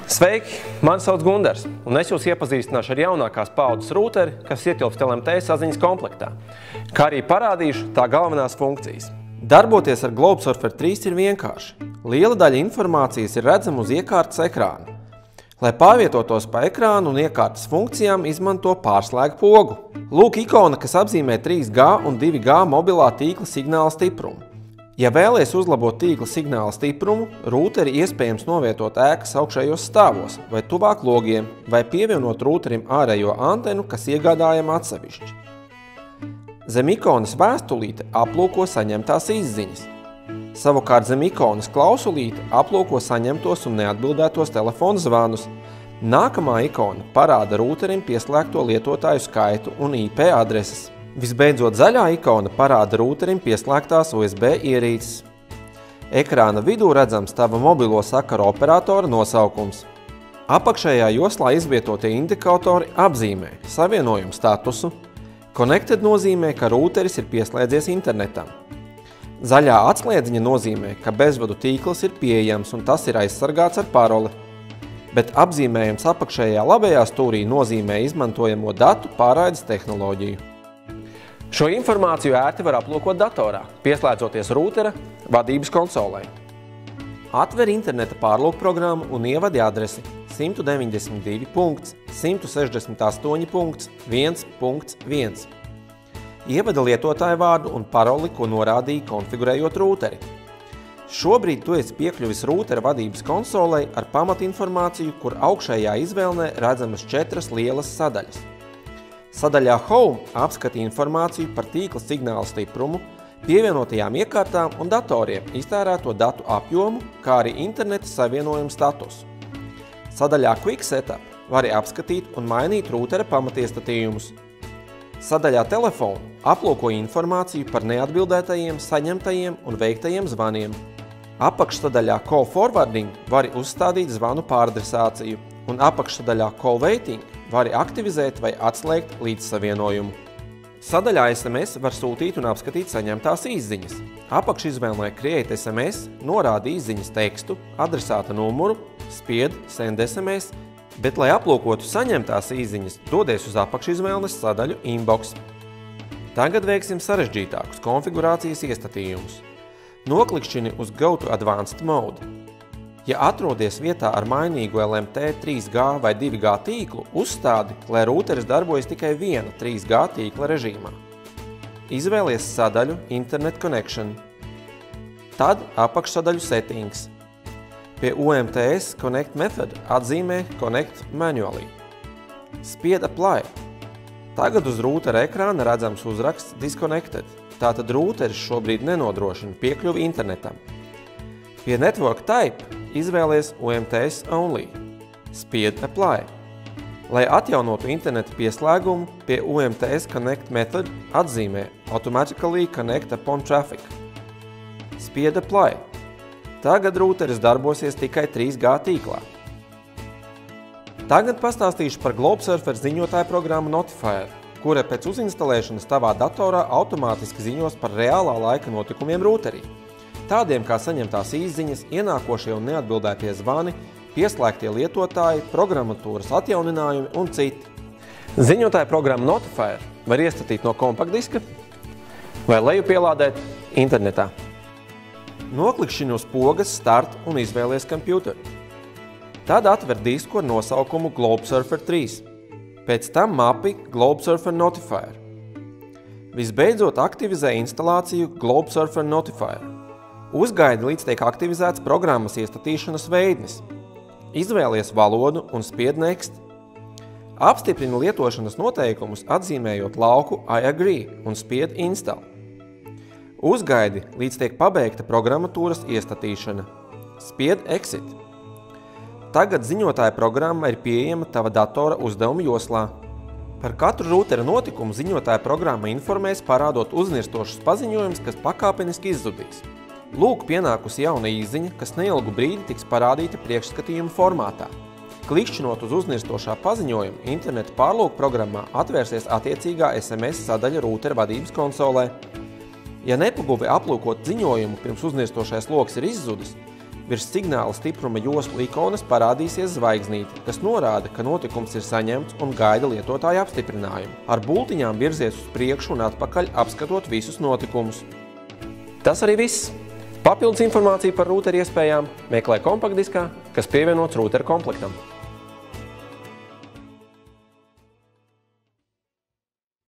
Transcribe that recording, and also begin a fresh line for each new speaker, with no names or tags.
Sveiki! Mani sauc Gundars, un es jūs iepazīstināšu ar jaunākās paaudzes rūteri, kas ietilpst LMT saziņas komplektā, kā arī parādīšu tā galvenās funkcijas. Darboties ar Globsurfer 3 ir vienkārši. Liela daļa informācijas ir redzama uz iekārtas ekrāna. Lai pārvietotos pa ekrānu un iekārtas funkcijām, izmanto pārslēgu pogu. Lūk ikona, kas apzīmē 3G un 2G mobilā tīkla signāla stiprumu. Ja vēlies uzlabot tīkla signāla stiprumu, rūteri iespējams novietot ēkas augšējos stāvos vai tuvāk logiem, vai pievienot rūterim ārējo antenu, kas iegādājama atsevišķi. Zem ikonas vēstulīte aplūko saņemtās izziņas. Savukārt zem ikonas klausulīte aplūko saņemtos un neatbildētos telefonu zvanus. Nākamā ikona parāda rūterim pieslēgto lietotāju skaitu un IP adreses. Visbeidzot, zaļā ikona parāda rūterim pieslēgtās USB ierīces. Ekrāna vidū redzams tava mobilo sakaru operatora nosaukums. Apakšējā joslā izvietotie indikatori apzīmē savienojumu statusu. Connected nozīmē, ka rūteris ir pieslēdzies internetam. Zaļā atslēdziņa nozīmē, ka bezvadu tīkls ir pieejams un tas ir aizsargāts ar paroli. Bet apzīmējums apakšējā labajā stūrī nozīmē izmantojamo datu pārraides tehnoloģiju. Šo informāciju ērti var aplūkot datorā, pieslēdzoties rūtera vadības konsolei. Atver interneta pārlūkprogrammu un ievadi adresi 192.168.1.1. Ievada lietotāju vārdu un paroli, ko norādīja konfigurējot rūteri. Šobrīd tu esi piekļuvis rūtera vadības konsolei ar pamatinformāciju, kur augšējā izvēlnē redzamas 4 lielas sadaļas. Sadaļā Home apskata informāciju par tīkla signāla stiprumu, pievienotajām iekārtām un datoriem, iztērēto datu apjomu, kā arī interneta savienojumu statusu. Sadaļā Quick Setup vari apskatīt un mainīt rūtera pamatiestatījumus. Sadaļā Telefonu aplūko informāciju par neatbildētajiem, saņemtajiem un veiktajiem zvaniem. Apakšsadaļā Call Forwarding vari uzstādīt zvanu pāradresāciju, un apakšsadaļā Call Waiting vari aktivizēt vai atslēgt līdzsavienojumu. Sadaļā SMS var sūtīt un apskatīt saņemtās izziņas. Apakšizvēlnē Create SMS norāda izziņas tekstu, adresāta numuru, spied Send SMS, bet, lai aplūkotu saņemtās izziņas, dodies uz apakšizvēlnes sadaļu Inbox. Tagad veiksim sarežģītākus konfigurācijas iestatījumus. Noklikšķini uz Go to Advanced Mode. Ja atrodies vietā ar mainīgu LMT 3G vai 2G tīklu, uzstādi, lai rūteris darbojas tikai viena 3G tīkla režīmā. Izvēlies sadaļu Internet Connection. Tad apakšsadaļu Settings. Pie UMTS Connect Method atzīmē Connect Manually. Spied Apply. Tagad uz rūtera ekrāna redzams uzraksts Disconnected, tātad rūteris šobrīd nenodrošina piekļuvi internetam. Pie Network Type izvēlies UMTS Only. Spied Apply. Lai atjaunotu interneta pieslēgumu, pie UMTS Connect Method atzīmē Automatically Connect Upon Traffic. Spied Apply. Tagad rūteris darbosies tikai 3G tīklā. Tagad pastāstīšu par Globsurfer ziņotāju programmu Notifier, kura pēc uzinstalēšanas tavā datorā automātiski ziņos par reālā laika notikumiem rūterī. Tādiem kā saņemtās izziņas, ienākošie un neatbildētie zvani, pieslēgtie lietotāji, programmatūras atjauninājumi un citi. Ziņotāja programma Notifier var iestatīt no kompaktdiska vai lejupielādēt internetā. Noklikšķini uz pogas Start un izvēlies kompjuteri. Tad atver disku ar nosaukumu Globsurfer 3. Pēc tam mapi Globsurfer Notifier. Visbeidzot aktivizē instalāciju Globsurfer Notifier. Uzgaidi, līdz tiek aktivizēts programmas iestatīšanas veidnis. Izvēlies valodu un spied Next. Apstiprini lietošanas noteikumus atzīmējot lauku I agree un spied Install. Uzgaidi, līdz tiek pabeigta programmatūras iestatīšana. Spied Exit. Tagad ziņotāja programma ir pieejama tava datora uzdevuma joslā. Par katru rūtera notikumu ziņotāja programma informēs, parādot uznirstošus paziņojumus, kas pakāpeniski izzudīs. Lūk, pienākusi jauna izziņa, kas neilgu brīdi tiks parādīta priekšskatījuma formātā. Klikšķinot uz uznirstošā paziņojuma, interneta pārlūkprogrammā atvērsies attiecīgā SMS sadaļa rūtera vadības konsolē. Ja nepaguvi aplūkot ziņojumu pirms uznirstošais loks ir izzudis, virs signāla stipruma joslu ikonas parādīsies zvaigznīte, kas norāda, ka notikums ir saņemts un gaida lietotāja apstiprinājumu. Ar bultiņām virzies uz priekšu un atpakaļ, apskatot visus notikumus. Tas arī viss. Papildus informāciju par rūteru iespējām meklē kompaktdiskā, kas pievienots rūteru komplektam.